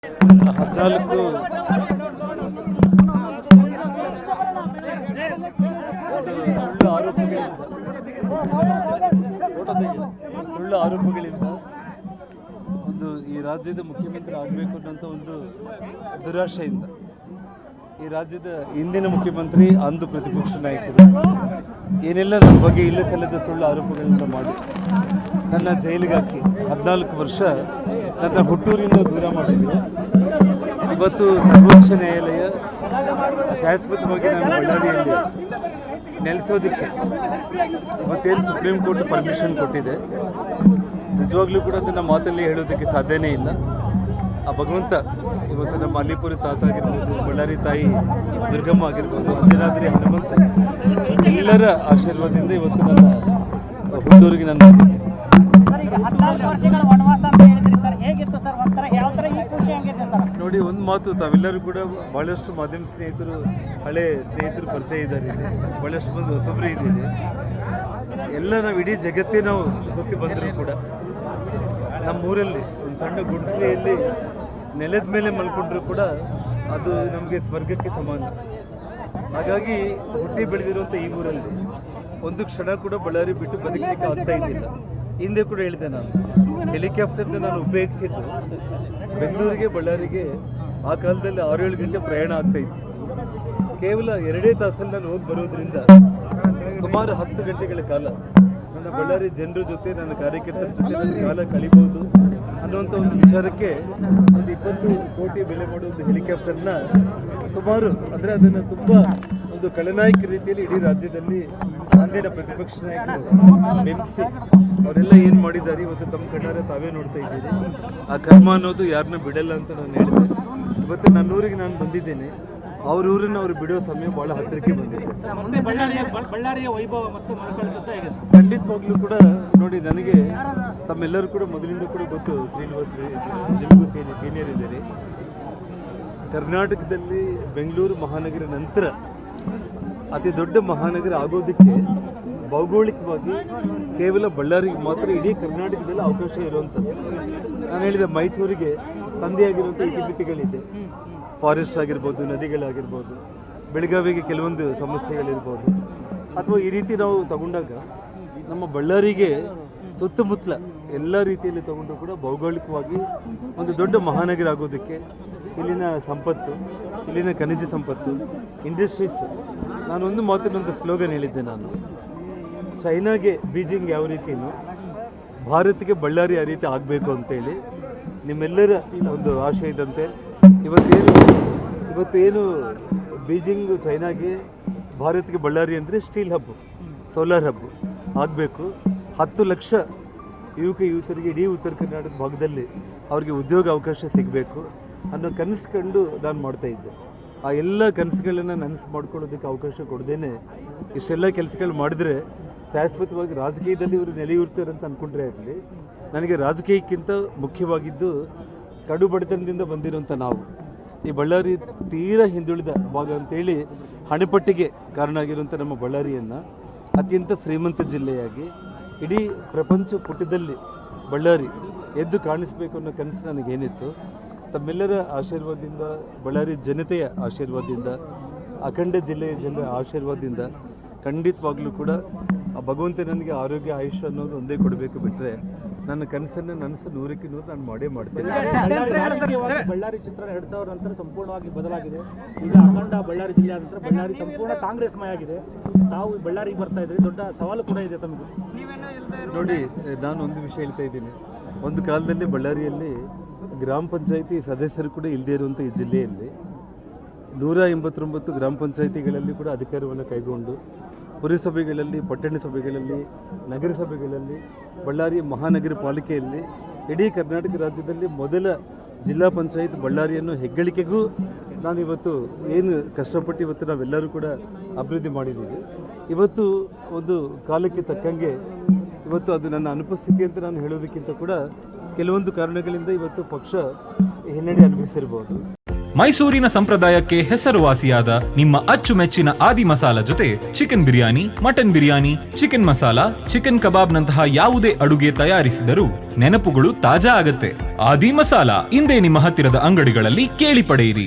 14 ಸುಳ್ಳು ಆರೋಪಗಳಿಂದ ಒಂದು ಈ ರಾಜ್ಯದ ಮುಖ್ಯಮಂತ್ರಿ ಆಗಬೇಕು ಅನ್ನೋಂಥ ಒಂದು ದುರಾಶೆಯಿಂದ ಈ ರಾಜ್ಯದ ಹಿಂದಿನ ಮುಖ್ಯಮಂತ್ರಿ ಅಂದು ಪ್ರತಿಪಕ್ಷ ನಾಯಕರು ಏನೆಲ್ಲ ನನ್ನ ಬಗ್ಗೆ ಇಲ್ಲ ಸಲ್ಲದ ಸುಳ್ಳು ಆರೋಪಗಳಿಂದ ಮಾಡಿ ನನ್ನ ಜೈಲಿಗೆ ಹಾಕಿ 14 ವರ್ಷ ನನ್ನ ಹುಟ್ಟೂರಿಂದ ದೂರ ಮಾಡಿದ್ರು. ಇವತ್ತು ಸರ್ವೋಚ್ಚ ನ್ಯಾಯಾಲಯ ಶಾಶ್ವತವಾಗಿ ನಾನು ಬಳ್ಳಾರಿಯಲ್ಲಿ ನೆಲೆಸೋದಕ್ಕೆ ಇವತ್ತೇನು ಸುಪ್ರೀಂ ಕೋರ್ಟ್ ಪರ್ಮಿಷನ್ ಕೊಟ್ಟಿದೆ. ನಿಜವಾಗ್ಲೂ ಕೂಡ ಅದನ್ನು ಮಾತಲ್ಲಿ ಹೇಳೋದಕ್ಕೆ ಸಾಧ್ಯನೇ ಇಲ್ಲ. ಆ ಭಗವಂತ ಇವತ್ತು ನಮ್ಮ ಅಲ್ಲಿಪುರಿ ತಾತ ಆಗಿರ್ಬೋದು, ಬಳ್ಳಾರಿ ತಾಯಿ ದುರ್ಗಮ್ಮ ಆಗಿರ್ಬೋದು, ಅಂಜನಾದ್ರಿ ಹನುಮಂತ ಎಲ್ಲರ ಆಶೀರ್ವಾದದಿಂದ ಇವತ್ತು ನನ್ನ ಹುಟ್ಟೂರಿಗೆ ನಾನು ನೋಡಿ. ಒಂದು ಮಾತು, ತಾವೆಲ್ಲರೂ ಕೂಡ ಬಹಳಷ್ಟು ಮಾಧ್ಯಮ ಸ್ನೇಹಿತರು, ಹಳೆ ಸ್ನೇಹಿತರು ಪರಿಚಯ ಇದ್ದಾರೆ ಇಲ್ಲಿ, ಬಹಳಷ್ಟು ಮಂದಿ ಹೊಸಬ್ರು ಇದ್ದೀರಿ. ಎಲ್ಲ ನಾವು ಇಡೀ ಜಗತ್ತೇ ನಾವು ಸುತ್ತಿ ಬಂದರೂ ಕೂಡ ನಮ್ಮೂರಲ್ಲಿ ಒಂದು ಸಣ್ಣ ಗುಡಿಸಲೆಯಲ್ಲಿ ನೆಲದ ಮೇಲೆ ಮಲ್ಕೊಂಡ್ರೂ ಕೂಡ ಅದು ನಮಗೆ ಸ್ವರ್ಗಕ್ಕೆ ಸಮಾನ. ಹಾಗಾಗಿ ಹುಟ್ಟಿ ಬೆಳೆದಿರುವಂಥ ಈ ಊರಲ್ಲಿ ಒಂದು ಕ್ಷಣ ಕೂಡ ಬಳ್ಳಾರಿ ಬಿಟ್ಟು ಬದುಕಲಿಕ್ಕೆ ಆಗ್ತಾ ಇದ್ದಿಲ್ಲ. ಹಿಂದೆ ಕೂಡ ಹೇಳಿದೆ, ನಾನು ಹೆಲಿಕಾಪ್ಟರ್ನ ನಾನು ಉಪಯೋಗಿಸಿದ್ದು ಬೆಂಗಳೂರಿಗೆ ಬಳ್ಳಾರಿಗೆ ಆ ಕಾಲದಲ್ಲಿ 6-7 ಗಂಟೆ ಪ್ರಯಾಣ ಆಗ್ತಾ ಇತ್ತು. ಕೇವಲ 2 ತಾಸಲ್ಲಿ ನಾನು ಹೋಗಿ ಬರೋದ್ರಿಂದ ಸುಮಾರು 10 ಗಂಟೆಗಳ ಕಾಲ ನನ್ನ ಬಳ್ಳಾರಿ ಜನರ ಜೊತೆ, ನನ್ನ ಕಾರ್ಯಕರ್ತರ ಜೊತೆ ನನ್ನ ಕಾಲ ಕಳಿಬಹುದು ಅನ್ನುವಂಥ ಒಂದು ವಿಚಾರಕ್ಕೆ ಒಂದು 20 ಕೋಟಿ ಬೆಲೆ ಮಾಡೋ ಒಂದು ಹೆಲಿಕಾಪ್ಟರ್ನ ಸುಮಾರು ಅಂದರೆ ಅದನ್ನು ತುಂಬ ಒಂದು ಖಳನಾಯಕ ರೀತಿಯಲ್ಲಿ ಇಡೀ ರಾಜ್ಯದಲ್ಲಿ ಅಂದಿನ ಪ್ರತಿಪಕ್ಷ ನಾಯಕರು ಬೆಂಬಲಿಸಿ ಅವರೆಲ್ಲ ಏನು ಮಾಡಿದ್ದಾರೆ ಇವತ್ತು ತಮ್ಮ ಕಣ್ಣಾರೆ ತಾವೇ ನೋಡ್ತಾ ಇದ್ದೀರಿ. ಆ ಕರ್ಮ ಅನ್ನೋದು ಯಾರನ್ನ ಬಿಡಲ್ಲ ಅಂತ ನಾನು ಹೇಳಿದೆ. ಇವತ್ತು ನನ್ನೂರಿಗೆ ನಾನು ಬಂದಿದ್ದೇನೆ, ಅವ್ರ ಊರನ್ನು ಅವ್ರು ಬಿಡೋ ಸಮಯ ಬಹಳ ಹತ್ತಿರಕ್ಕೆ ಬಂದಿದೆ. ಖಂಡಿತವಾಗ್ಲೂ ಕೂಡ ನೋಡಿ, ನನಗೆ ತಮ್ಮೆಲ್ಲರೂ ಕೂಡ ಮೊದಲಿಂದ ಕೂಡ ಗೊತ್ತು, ಶ್ರೀನಿವಾಸ್ ನಿಮಗೂ ಸೀನಿಯರ್ ಇದ್ದಾರೆ. ಕರ್ನಾಟಕದಲ್ಲಿ ಬೆಂಗಳೂರು ಮಹಾನಗರ ನಂತರ ಅತಿ ದೊಡ್ಡ ಮಹಾನಗರ ಆಗೋದಕ್ಕೆ ಭೌಗೋಳಿಕವಾಗಿ ಕೇವಲ ಬಳ್ಳಾರಿಗೆ ಮಾತ್ರ ಇಡೀ ಕರ್ನಾಟಕದಲ್ಲಿ ಅವಕಾಶ ಇರುವಂಥದ್ದು. ನಾನು ಹೇಳಿದ ಮೈಸೂರಿಗೆ ತಂದೆಯಾಗಿರುವಂಥ ಇತಿಮಿತಿಗಳಿದೆ. ಫಾರೆಸ್ಟ್ ಆಗಿರ್ಬೋದು, ನದಿಗಳಾಗಿರ್ಬೋದು, ಬೆಳಗಾವಿಗೆ ಕೆಲವೊಂದು ಸಮಸ್ಯೆಗಳಿರ್ಬೋದು, ಅಥವಾ ಈ ರೀತಿ ನಾವು ತಗೊಂಡಾಗ ನಮ್ಮ ಬಳ್ಳಾರಿಗೆ ಸುತ್ತಮುತ್ತಲ ಎಲ್ಲ ರೀತಿಯಲ್ಲಿ ತಗೊಂಡು ಕೂಡ ಭೌಗೋಳಿಕವಾಗಿ ಒಂದು ದೊಡ್ಡ ಮಹಾನಗರ ಆಗೋದಕ್ಕೆ ಇಲ್ಲಿನ ಸಂಪತ್ತು, ಇಲ್ಲಿನ ಖನಿಜ ಸಂಪತ್ತು, ಇಂಡಸ್ಟ್ರೀಸ್. ನಾನೊಂದು ಮಾತಿನೊಂದು ಸ್ಲೋಗನ್ ಹೇಳಿದ್ದೆ, ನಾನು ಚೈನಾಗೆ ಬೀಜಿಂಗ್ ಯಾವ ರೀತಿಯೂ ಭಾರತಕ್ಕೆ ಬಳ್ಳಾರಿ ಆ ರೀತಿ ಆಗಬೇಕು ಅಂತೇಳಿ ನಿಮ್ಮೆಲ್ಲರ ಒಂದು ಆಶೆ ಇದ್ದಂತೆ ಇವತ್ತೇನು ಬೀಜಿಂಗ್ ಚೈನಾಗೆ ಭಾರತಕ್ಕೆ ಬಳ್ಳಾರಿ ಅಂದರೆ ಸ್ಟೀಲ್ ಹಬ್ಬು, ಸೋಲಾರ್ ಹಬ್ಬು ಆಗಬೇಕು. 10 ಲಕ್ಷ ಯುವಕರಿಗೆ ಇಡೀ ಉತ್ತರ ಕರ್ನಾಟಕ ಭಾಗದಲ್ಲಿ ಅವ್ರಿಗೆ ಉದ್ಯೋಗ ಅವಕಾಶ ಸಿಗಬೇಕು ಅನ್ನೋ ಕನಸು ಕಂಡು ನಾನು ಮಾಡ್ತಾ ಇದ್ದೆ. ಆ ಎಲ್ಲ ಕನಸುಗಳನ್ನು ನನಸು ಮಾಡ್ಕೊಳ್ಳೋದಕ್ಕೆ ಅವಕಾಶ ಕೊಡದೇನೆ ಇಷ್ಟೆಲ್ಲ ಕೆಲಸಗಳು ಮಾಡಿದ್ರೆ ಶಾಶ್ವತವಾಗಿ ರಾಜಕೀಯದಲ್ಲಿ ಇವರು ನೆಲೆಯೂರ್ತಾರೆ ಅಂತ ಅಂದ್ಕೊಂಡ್ರೆ ಆಗಲಿ. ನನಗೆ ರಾಜಕೀಯಕ್ಕಿಂತ ಮುಖ್ಯವಾಗಿದ್ದು ಕಡು ಬಡತನದಿಂದ ಬಂದಿರುವಂಥ ನಾವು ಈ ಬಳ್ಳಾರಿ ತೀರಾ ಹಿಂದುಳಿದ ಭಾಗ ಅಂತೇಳಿ ಹಣೆಪಟ್ಟಿಗೆ ಕಾರಣ ಆಗಿರುವಂಥ ನಮ್ಮ ಬಳ್ಳಾರಿಯನ್ನು ಅತ್ಯಂತ ಶ್ರೀಮಂತ ಜಿಲ್ಲೆಯಾಗಿ ಇಡೀ ಪ್ರಪಂಚ ಪುಟದಲ್ಲಿ ಬಳ್ಳಾರಿ ಎದ್ದು ಕಾಣಿಸ್ಬೇಕು ಅನ್ನೋ ಕನಸು ನನಗೇನಿತ್ತು. ತಮ್ಮೆಲ್ಲರ ಆಶೀರ್ವಾದದಿಂದ, ಬಳ್ಳಾರಿ ಜನತೆಯ ಆಶೀರ್ವಾದದಿಂದ, ಅಖಂಡ ಜಿಲ್ಲೆಯ ಜನರ ಆಶೀರ್ವಾದದಿಂದ ಖಂಡಿತವಾಗ್ಲೂ ಕೂಡ ಆ ಭಗವಂತ ನನಗೆ ಆರೋಗ್ಯ ಆಯುಷ್ಯ ಅನ್ನೋದು ಒಂದೇ ಕೊಡಬೇಕು. ಬಿಟ್ಟರೆ ನನ್ನ ಕನಸನ್ನು ನನಸು 100ಕ್ಕೆ 100 ನಾನು ಮಾಡೇ ಮಾಡ್ತೇನೆ. ಬಳ್ಳಾರಿ ಚಿತ್ರ 2000 ನಂತರ ಸಂಪೂರ್ಣವಾಗಿ ಬದಲಾಗಿದೆ. ಈಗ ಅಖಂಡ ಬಳ್ಳಾರಿ ಜಿಲ್ಲೆ ಆದ ನಂತರ ಬಳ್ಳಾರಿ ಸಂಪೂರ್ಣ ಕಾಂಗ್ರೆಸ್ಮಯ ಆಗಿದೆ. ತಾವು ಬಳ್ಳಾರಿಗೆ ಬರ್ತಾ ಇದ್ರೆ ದೊಡ್ಡ ಸವಾಲು ಕೂಡ ಇದೆ ತಮಗೆ. ನೋಡಿ, ನಾನು ಒಂದು ವಿಷಯ ಹೇಳ್ತಾ ಇದ್ದೀನಿ. ಒಂದು ಕಾಲದಲ್ಲಿ ಬಳ್ಳಾರಿಯಲ್ಲಿ ಗ್ರಾಮ ಪಂಚಾಯಿತಿ ಸದಸ್ಯರು ಕೂಡ ಇಲ್ಲದೇ ಇರುವಂಥ ಈ ಜಿಲ್ಲೆಯಲ್ಲಿ 189 ಗ್ರಾಮ ಪಂಚಾಯಿತಿಗಳಲ್ಲಿ ಕೂಡ ಅಧಿಕಾರವನ್ನು ಕೈಗೊಂಡು ಪುರಸಭೆಗಳಲ್ಲಿ, ಪಟ್ಟಣ ಸಭೆಗಳಲ್ಲಿ, ನಗರಸಭೆಗಳಲ್ಲಿ, ಬಳ್ಳಾರಿ ಮಹಾನಗರ ಪಾಲಿಕೆಯಲ್ಲಿ ಇಡೀ ಕರ್ನಾಟಕ ರಾಜ್ಯದಲ್ಲಿ ಮೊದಲ ಜಿಲ್ಲಾ ಪಂಚಾಯತ್ ಬಳ್ಳಾರಿಯನ್ನು ಹೆಗ್ಗಳಿಕೆಗೂ ನಾನು ಇವತ್ತು ಏನು ಕಷ್ಟಪಟ್ಟು ಇವತ್ತು ನಾವೆಲ್ಲರೂ ಕೂಡ ಅಭಿವೃದ್ಧಿ ಮಾಡಿದ್ದೀವಿ. ಇವತ್ತು ಒಂದು ಕಾಲಕ್ಕೆ ತಕ್ಕಂಗೆ ಇವತ್ತು ಅದು ನನ್ನ ಅನುಪಸ್ಥಿತಿ ಅಂತ ನಾನು ಹೇಳೋದಕ್ಕಿಂತ ಕೂಡ ಕೆಲವೊಂದು ಕಾರಣಗಳಿಂದ ಇವತ್ತು ಪಕ್ಷ ಹಿನ್ನಡೆ ಅನುಭವಿಸಿರ್ಬೋದು. ಮೈಸೂರಿನ ಸಂಪ್ರದಾಯಕ್ಕೆ ಹೆಸರುವಾಸಿಯಾದ ನಿಮ್ಮ ಅಚ್ಚುಮೆಚ್ಚಿನ ಆದಿ ಮಸಾಲ ಜೊತೆ chicken biryani, mutton biryani, chicken masala, chicken kebab ನಂತಹ ಯಾವುದೇ ಅಡುಗೆ ತಯಾರಿಸಿದರೂ ನೆನಪುಗಳು ತಾಜಾ ಆಗತ್ತೆ. ಆದಿ ಮಸಾಲ ಇಂದೇ ನಿಮ್ಮ ಹತ್ತಿರದ ಅಂಗಡಿಗಳಲ್ಲಿ ಕೇಳಿ ಪಡೆಯಿರಿ.